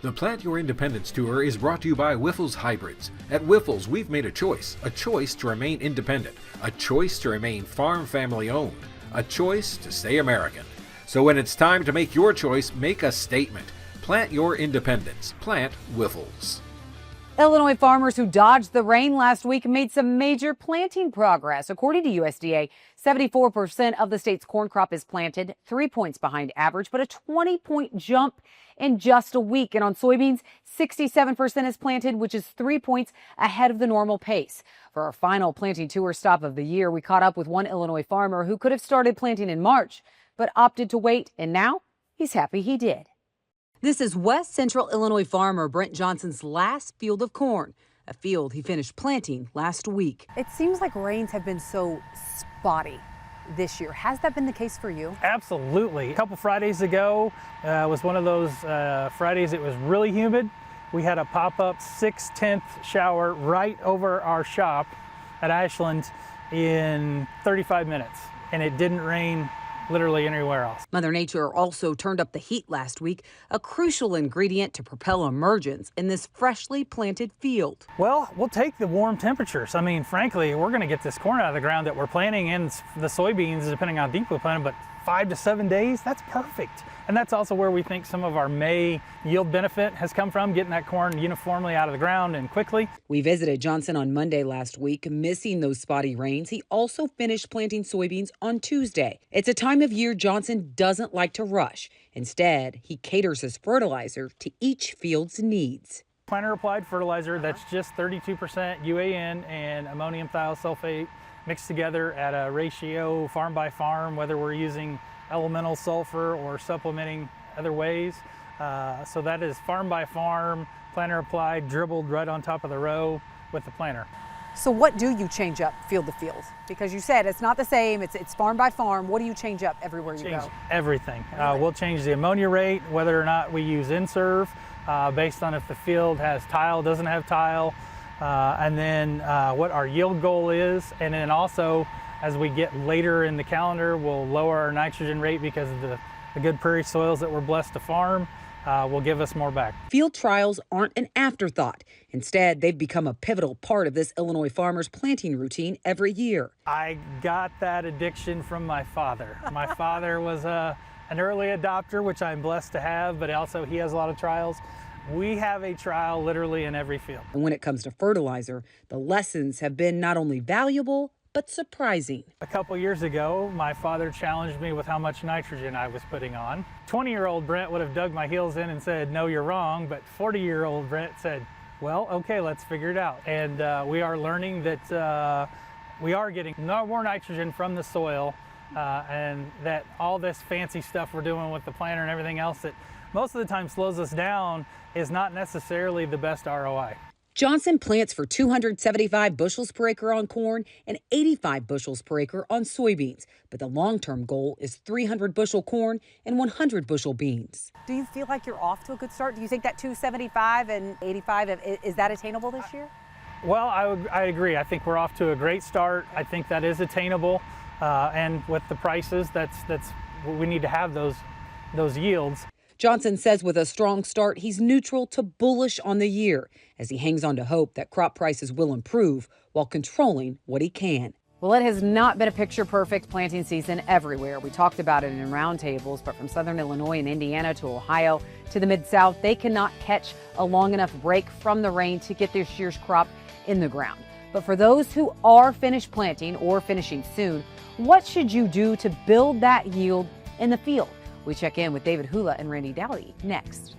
The Plant Your Independence Tour is brought to you by Wyffels Hybrids. At Wyffels, we've made a choice to remain independent, a choice to remain farm family owned, a choice to stay American. So when it's time to make your choice, make a statement. Plant your independence. Plant Wyffels. Illinois farmers who dodged the rain last week made some major planting progress. According to USDA, 74% of the state's corn crop is planted, 3 points behind average, but a 20-point jump in just a week. And on soybeans, 67% is planted, which is 3 points ahead of the normal pace. For our final planting tour stop of the year, we caught up with one Illinois farmer who could have started planting in March, but opted to wait, and now he's happy he did. This is West Central Illinois farmer Brent Johnson's last field of corn, a field he finished planting last week. It seems like rains have been so spotty this year. Has that been the case for you? Absolutely. A couple Fridays ago was one of those Fridays it was really humid. We had a pop-up 6/10 shower right over our shop at Ashland in 35 minutes, and it didn't rain literally anywhere else. Mother Nature also turned up the heat last week, a crucial ingredient to propel emergence in this freshly planted field. Well, we'll take the warm temperatures. I mean, frankly, we're going to get this corn out of the ground that we're planting, and the soybeans, depending on how deep we plant them, but 5 to 7 days, that's perfect. And that's also where we think some of our May yield benefit has come from, getting that corn uniformly out of the ground and quickly. We visited Johnson on Monday last week, missing those spotty rains. He also finished planting soybeans on Tuesday. It's a time of year Johnson doesn't like to rush. Instead, he caters his fertilizer to each field's needs. Planter applied fertilizer that's just 32% UAN and ammonium thiosulfate mixed together at a ratio farm by farm, whether we're using elemental sulfur or supplementing other ways. So that is farm by farm, planter applied, dribbled right on top of the row with the planter. So what do you change up field to field? Because you said it's not the same, it's farm by farm. What do you change up everywhere you go? Everything. We'll change the ammonia rate, whether or not we use in-serve, based on if the field has tile, doesn't have tile, and then what our yield goal is. And then also, as we get later in the calendar, we'll lower our nitrogen rate because of the good prairie soils that we're blessed to farm will give us more back. Field trials aren't an afterthought. Instead, they've become a pivotal part of this Illinois farmer's planting routine every year. I got that addiction from my father. My father was an early adopter, which I'm blessed to have, but also he has a lot of trials. We have a trial literally in every field. And when it comes to fertilizer, the lessons have been not only valuable, but surprising. A couple years ago, my father challenged me with how much nitrogen I was putting on. 20-year-old Brent would have dug my heels in and said, no, you're wrong. But 40-year-old Brent said, well, okay, let's figure it out. And we are learning that we are getting more nitrogen from the soil, and that all this fancy stuff we're doing with the planter and everything else that most of the time slows us down is not necessarily the best ROI. Johnson plants for 275 bushels per acre on corn and 85 bushels per acre on soybeans. But the long-term goal is 300 bushel corn and 100 bushel beans. Do you feel like you're off to a good start? Do you think that 275 and 85, is that attainable this year? Well, I agree. I think we're off to a great start. I think that is attainable. And with the prices, we need to have those yields. Johnson says with a strong start, he's neutral to bullish on the year as he hangs on to hope that crop prices will improve while controlling what he can. Well, it has not been a picture-perfect planting season everywhere. We talked about it in roundtables, but from southern Illinois and Indiana to Ohio to the Mid-South, they cannot catch a long enough break from the rain to get this year's crop in the ground. But for those who are finished planting or finishing soon, what should you do to build that yield in the field? We check in with David Hula and Randy Dowdy next.